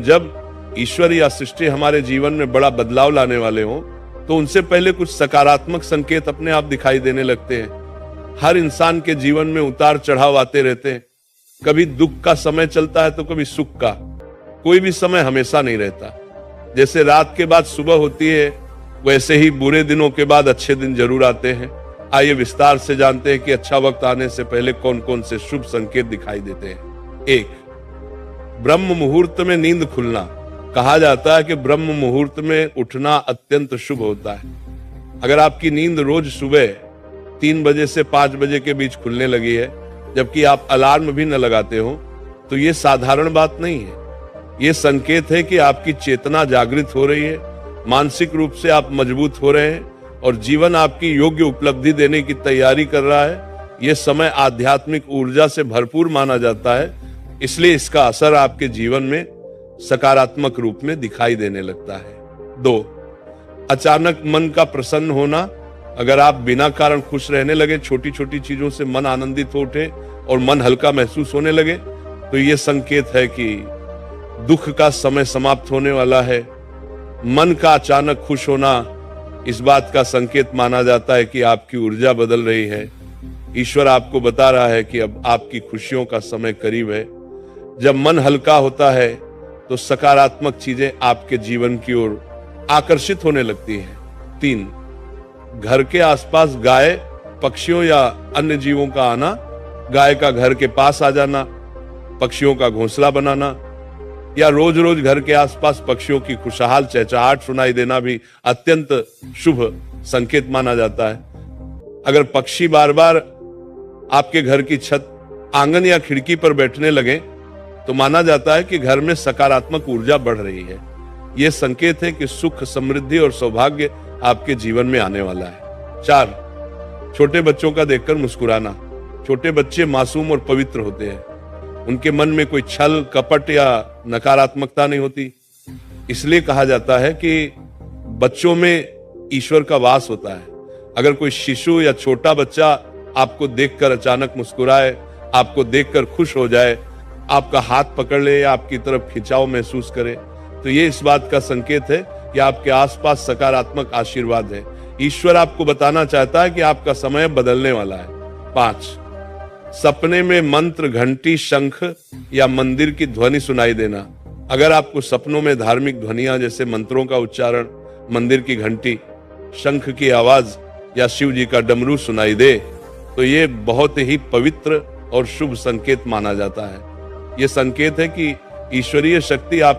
जब ईश्वर या सृष्टि हमारे जीवन में बड़ा बदलाव लाने वाले हों, तो उनसे पहले कुछ सकारात्मक संकेत अपने आप दिखाई देने लगते हैं। हर इंसान के जीवन में उतार चढ़ाव आते रहते हैं। कभी दुख का समय चलता है तो कभी सुख का। कोई भी समय हमेशा नहीं रहता। जैसे रात के बाद सुबह होती है, वैसे ही बुरे दिनों के बाद अच्छे दिन जरूर आते हैं। आइए विस्तार से जानते हैं कि अच्छा वक्त आने से पहले कौन कौन से शुभ संकेत दिखाई देते हैं। 1, ब्रह्म मुहूर्त में नींद खुलना। कहा जाता है कि ब्रह्म मुहूर्त में उठना अत्यंत शुभ होता है। अगर आपकी नींद रोज सुबह 3 बजे से 5 बजे के बीच खुलने लगी है, जबकि आप अलार्म भी न लगाते हो, तो ये साधारण बात नहीं है। ये संकेत है कि आपकी चेतना जागृत हो रही है, मानसिक रूप से आप मजबूत हो रहे हैं और जीवन आपकी योग्य उपलब्धि देने की तैयारी कर रहा है। यह समय आध्यात्मिक ऊर्जा से भरपूर माना जाता है, इसलिए इसका असर आपके जीवन में सकारात्मक रूप में दिखाई देने लगता है। 2, अचानक मन का प्रसन्न होना। अगर आप बिना कारण खुश रहने लगे, छोटी छोटी चीजों से मन आनंदित हो उठे और मन हल्का महसूस होने लगे, तो यह संकेत है कि दुख का समय समाप्त होने वाला है। मन का अचानक खुश होना इस बात का संकेत माना जाता है कि आपकी ऊर्जा बदल रही है। ईश्वर आपको बता रहा है कि अब आपकी खुशियों का समय करीब है। जब मन हल्का होता है तो सकारात्मक चीजें आपके जीवन की ओर आकर्षित होने लगती हैं। 3, घर के आसपास गाय, पक्षियों या अन्य जीवों का आना। गाय का घर के पास आ जाना, पक्षियों का घोंसला बनाना या रोज रोज घर के आसपास पक्षियों की खुशहाल चहचहाट सुनाई देना भी अत्यंत शुभ संकेत माना जाता है। अगर पक्षी बार बार आपके घर की छत, आंगन या खिड़की पर बैठने लगे, तो माना जाता है कि घर में सकारात्मक ऊर्जा बढ़ रही है। यह संकेत है कि सुख, समृद्धि और सौभाग्य आपके जीवन में आने वाला है। 4, छोटे बच्चों का देखकर मुस्कुराना। छोटे बच्चे मासूम और पवित्र होते हैं। उनके मन में कोई छल, कपट या नकारात्मकता नहीं होती। इसलिए कहा जाता है कि बच्चों में ईश्वर का वास होता है। अगर कोई शिशु या छोटा बच्चा आपको देखकर अचानक मुस्कुराए, आपको देखकर खुश हो जाए, आपका हाथ पकड़ ले या आपकी तरफ खिंचाव महसूस करे, तो ये इस बात का संकेत है कि आपके आसपास सकारात्मक आशीर्वाद है। ईश्वर आपको बताना चाहता है कि आपका समय बदलने वाला है। 5, सपने में मंत्र, घंटी, शंख या मंदिर की ध्वनि सुनाई देना। अगर आपको सपनों में धार्मिक ध्वनियां जैसे मंत्रों का उच्चारण, मंदिर की घंटी, शंख की आवाज या शिव जी का डमरू सुनाई दे, तो ये बहुत ही पवित्र और शुभ संकेत माना जाता है। ये संकेत है कि ईश्वरीय शक्ति आप